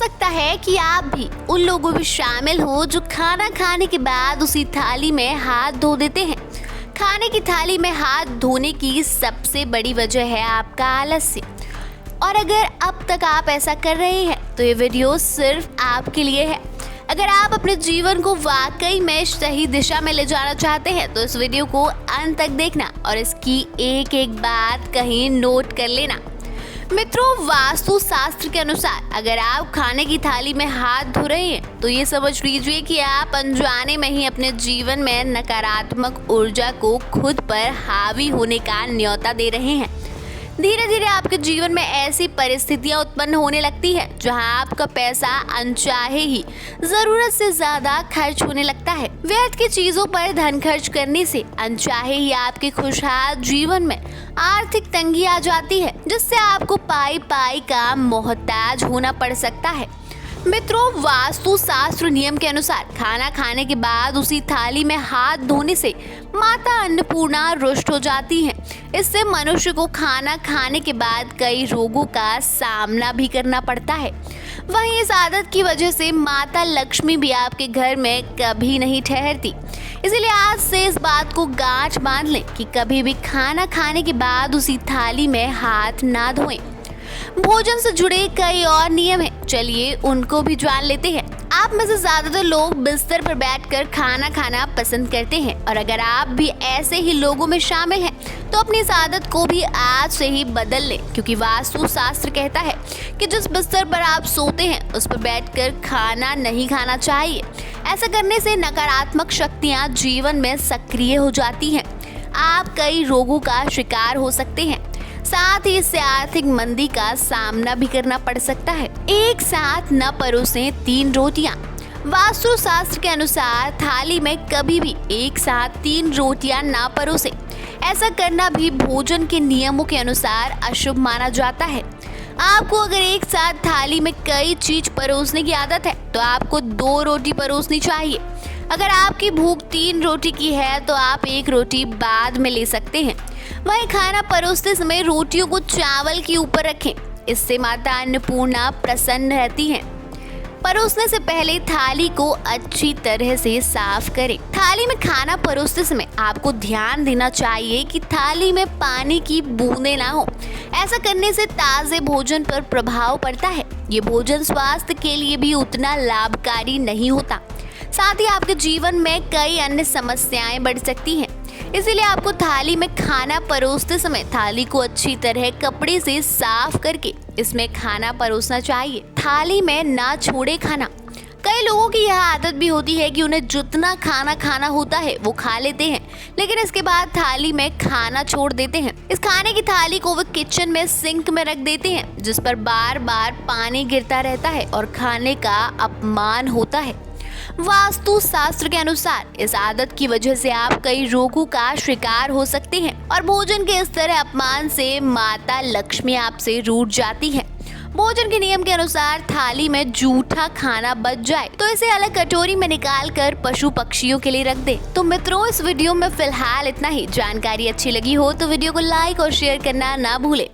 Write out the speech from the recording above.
सकता है कि आप भी उन लोगों में शामिल हो जो खाना खाने के बाद उसी थाली में हाथ धो देते हैं। खाने की थाली में हाथ धोने की सबसे बड़ी वजह है आपका आलस्य। और अगर अब तक आप ऐसा कर रहे हैं तो ये वीडियो सिर्फ आपके लिए है। अगर आप अपने जीवन को वाकई में सही दिशा में ले जाना चाहते हैं तो इस वीडियो को अंत तक देखना और इसकी एक एक बात कहीं नोट कर लेना। मित्रों, वास्तु शास्त्र के अनुसार अगर आप खाने की थाली में हाथ धो रहे हैं तो ये समझ लीजिए कि आप अनजाने में ही अपने जीवन में नकारात्मक ऊर्जा को खुद पर हावी होने का न्योता दे रहे हैं। धीरे धीरे आपके जीवन में ऐसी परिस्थितियां उत्पन्न होने लगती है जहां आपका पैसा अनचाहे ही जरूरत से ज्यादा खर्च होने लगता है। व्यर्थ की चीजों पर धन खर्च करने से अनचाहे ही आपके खुशहाल जीवन में आर्थिक तंगी आ जाती है, जिससे आपको पाई पाई का मोहताज होना पड़ सकता है। मित्रों, वास्तु शास्त्र नियम के अनुसार खाना खाने के बाद उसी थाली में हाथ धोने से माता अन्नपूर्णा रुष्ट हो जाती हैं। इससे मनुष्य को खाना खाने के बाद कई रोगों का सामना भी करना पड़ता है। वहीं इस आदत की वजह से माता लक्ष्मी भी आपके घर में कभी नहीं ठहरती। इसलिए आज से इस बात को गांठ बांध लें कि कभी भी खाना खाने के बाद उसी थाली में हाथ ना धोएं। भोजन से जुड़े कई और नियम हैं, चलिए उनको भी जान लेते हैं। आप में से ज्यादातर लोग बिस्तर पर बैठकर खाना खाना पसंद करते हैं और अगर आप भी ऐसे ही लोगों में शामिल हैं तो अपनी इस आदत को भी आज से ही बदल लें, क्योंकि वास्तु शास्त्र कहता है कि जिस बिस्तर पर आप सोते हैं उस पर बैठकर खाना नहीं खाना चाहिए। ऐसा करने से नकारात्मक शक्तियाँ जीवन में सक्रिय हो जाती हैं। आप कई रोगों का शिकार हो सकते हैं, साथ ही इससे आर्थिक मंदी का सामना भी करना पड़ सकता है। एक साथ न परोसें 3 रोटियां। वास्तु शास्त्र के अनुसार थाली में कभी भी एक साथ 3 रोटियां ना परोसें। ऐसा करना भी भोजन के नियमों के अनुसार अशुभ माना जाता है। आपको अगर एक साथ थाली में कई चीज परोसने की आदत है तो आपको 2 रोटी परोसनी चाहिए। अगर आपकी भूख 3 रोटी की है तो आप 1 रोटी बाद में ले सकते हैं। वहीं खाना परोसते समय रोटियों को चावल के ऊपर रखें, इससे माता अन्नपूर्णा प्रसन्न रहती हैं। परोसने से पहले थाली को अच्छी तरह से साफ करें। थाली में खाना परोसते समय आपको ध्यान देना चाहिए कि थाली में पानी की बूंदें ना हो। ऐसा करने से ताजे भोजन पर प्रभाव पड़ता है। ये भोजन स्वास्थ्य के लिए भी उतना लाभकारी नहीं होता, साथ ही आपके जीवन में कई अन्य समस्याएं बढ़ सकती हैं। इसीलिए आपको थाली में खाना परोसते समय थाली को अच्छी तरह कपड़े से साफ करके इसमें खाना परोसना चाहिए। थाली में ना छोड़े खाना। कई लोगों की यह आदत भी होती है कि उन्हें जितना खाना खाना होता है वो खा लेते हैं, लेकिन इसके बाद थाली में खाना छोड़ देते हैं। इस खाने की थाली को वो किचन में सिंक में रख देते हैं, जिस पर बार बार पानी गिरता रहता है और खाने का अपमान होता है। वास्तु शास्त्र के अनुसार इस आदत की वजह से आप कई रोगों का शिकार हो सकते हैं और भोजन के इस तरह अपमान से माता लक्ष्मी आपसे रूठ जाती है। भोजन के नियम के अनुसार थाली में जूठा खाना बच जाए तो इसे अलग कटोरी में निकाल कर पशु पक्षियों के लिए रख दे। तो मित्रों, इस वीडियो में फिलहाल इतना ही। जानकारी अच्छी लगी हो तो वीडियो को लाइक और शेयर करना ना भूले।